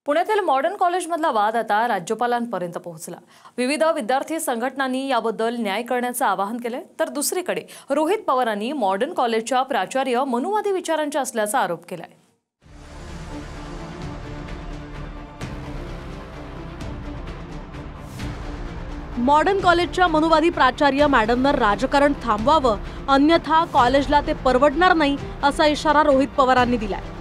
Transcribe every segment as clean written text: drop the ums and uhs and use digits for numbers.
पुण्यातील मॉडर्न कॉलेजमधला वाद आता राज्यपालांपर्यंत पोहोचला। विविध विद्यार्थी संघटनांनी याबद्दल न्याय करण्याचं आवाहन केले, तर दुसरीकडे रोहित पवारांनी मॉडर्न कॉलेजच्या प्राचार्य मनुवादी विचारांच्या असल्याचा आरोप केलाय। मॉडर्न कॉलेजच्या मनुवादी प्राचार्य मॅडमनं राजकारण थांबवावं, अन्यथा कॉलेजला ते परवडणार नाही असा इशारा रोहित पवारांनी दिलाय।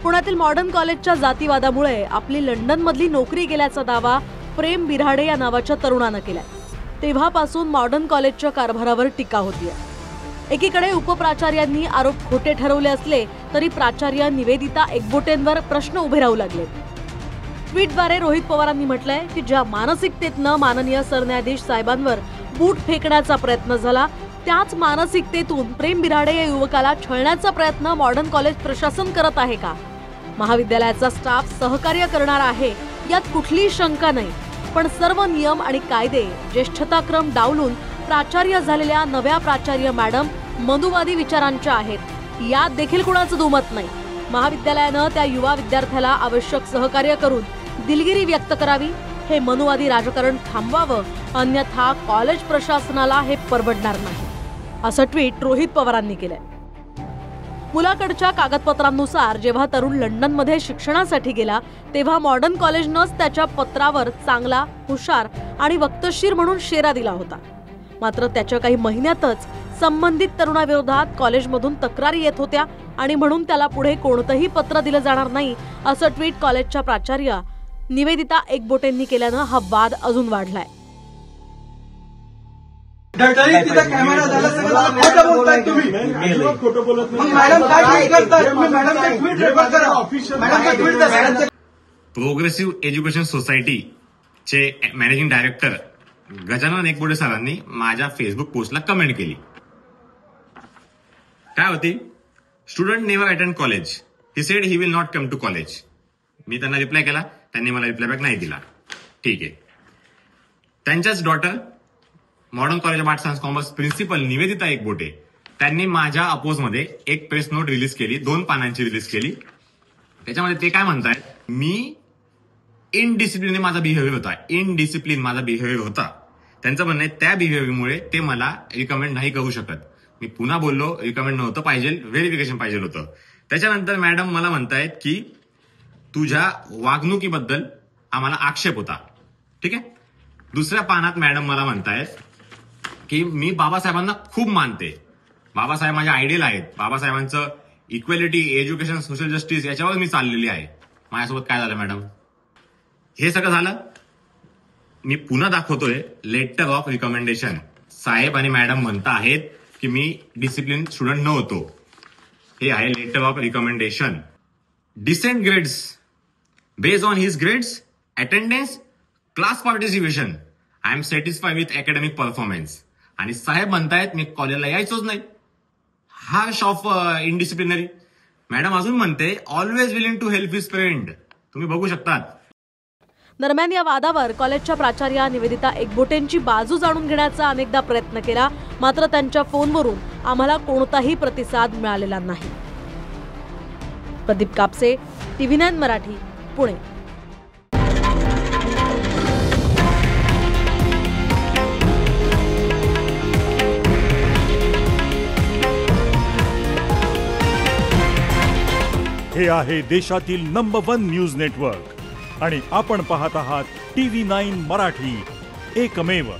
पुण्यातील मॉडर्न कॉलेजच्या जातीवादामुळे आपली लंडनमधली नोकरी गेल्याचा दावा प्रेम बिराडे या नावाच्या तरुणानं केलाय। तेव्हापासून मॉडर्न कॉलेजच्या कारभारावर टीका होतीये। एकीकडे उपप्राचार्यांनी आरोप खोटे ठरवले असले तरी प्राचार्य निवेदिता एकबोटेंवर प्रश्न उभे राहू लागले। ट्विटद्वारे रोहित पवारांनी म्हटलंय की ज्या मानसिकतेतनं माननीय सरन्यायाधीश साहेबांवर बूट फेकण्याचा प्रयत्न झाला, त्याच मानसिकतेतून प्रेम बिराडे या युवकाला छळण्याचा प्रयत्न मॉडर्न कॉलेज प्रशासन करत आहे का? महाविद्यालयाचा स्टाफ सहकार्य करणार आहे यात कुठलीही शंका नाही, पण सर्व नियम आणि कायदे ज्येष्ठताक्रम डावलून प्राचार्य झालेल्या नव्या प्राचार्य मॅडम मनुवादी विचारांच्या आहेत यात देखील कुणाचं दुमत नाही। महाविद्यालयानं त्या युवा विद्यार्थ्याला आवश्यक सहकार्य करून दिलगिरी व्यक्त करावी, हे मनुवादी राजकारण थांबवावं, अन्यथा कॉलेज प्रशासनाला हे परवडणार नाही असं ट्विट रोहित पवारांनी केलंय। मुलाकडच्या कागदपत्रांनुसार जेव्हा तरुण लंडनमध्ये शिक्षणासाठी गेला तेव्हा मॉडर्न कॉलेजनंच त्याच्या पत्रावर चांगला, हुशार आणि वक्तशीर म्हणून शेरा दिला होता। मात्र त्याच्या काही महिन्यातच संबंधित तरुणाविरोधात कॉलेजमधून तक्रारी येत होत्या आणि म्हणून त्याला पुढे कोणतंही पत्र दिलं जाणार नाही असं ट्विट कॉलेजच्या प्राचार्य निवेदिता एकबोटेंनी केल्यानं हा वाद अजून वाढलाय। कॅमेरा झाला सगळं खोटं बोलताय तुम्ही। खोटं बोलत नाही मॅडम, काय ट्वीट करताय तुम्ही? मॅडम ते ट्वीट रेकॉर्ड करा। मॅडम ते ट्वीट करा। प्रोग्रेसिव्ह एज्युकेशन सोसायटी चे मॅनेजिंग डायरेक्टर गजानन एकबोटे सरांनी माझ्या फेसबुक पोस्टला कमेंट केली। काय होती? Student never attend college, he said he will not come to college. मी त्यांना रिप्लाय केला, त्यांनी मला रिप्लाय बॅक नाही दिला। ठीक आहे। त्यांच्याच daughter Modern College of Arts and Commerce principal Nivedita Ekbote त्यांनी माझ्या अपोजमध्ये एक प्रेस नोट रिलीज केली, 2 पानांची रिलीज केली। त्याच्यामध्ये ते काय म्हणतायत, मी इनडिसिप्लिन माझा बिहेवियर होता, इनडिसिप्लिन माझा बिहेवियर होता। त्यांचं म्हणणं आहे त्या बिहेवियरमुळे ते मला रिकमेंड नाही करू शकत। मी पुन्हा बोललो, रिकमेंड नव्हतं पाहिजे, व्हेरिफिकेशन पाहिजे होतं। त्याच्यानंतर मॅडम मला म्हणतायत की तुझ्या वागणुकीबद्दल आम्हाला आक्षेप होता। ठीक आहे। दुसऱ्या पानात मॅडम मला म्हणतायत की मी बाबासाहेबांना खूप मानते, बाबासाहेब माझे आयडियल आहेत, बाबासाहेबांचं इक्वेलिटी, एज्युकेशन, सोशल जस्टिस याच्यावर मी चाललेली आहे। माझ्यासोबत काय झालं मॅडम? हे सगळं झालं। मी पुन्हा दाखवतोय लेटर ऑफ रिकमेंडेशन। साहेब आणि मॅडम म्हणता आहेत की मी डिसिप्लिन स्टुडंट नव्हतो। हे आहे letter of recommendation. Decent grades based on his grades, attendance, class participation, I am satisfied with academic performance. आणि साहेब म्हणतायत मी कॉलेजला यायचोच नाही। Harsh of इनडिसिप्लिनरी। मॅडम अजून म्हणते always willing to help his friend. तुम्ही बघू शकतात। दरम्यान या वादावर कॉलेजच्या प्राचार्या निवेदिता एकबोटेंची बाजू जाणून घेण्याचा अनेकदा प्रयत्न केला, मात्र त्यांच्या फोनवरून आम्हाला कोणताही प्रतिसाद मिळालेला नाही। प्रदीप कापसे, TV9 मराठी, पुणे। हे आहे देशातील नंबर 1 न्यूज नेटवर्क आणि आपण पाहत आहात TV9 मराठी, एकमेव।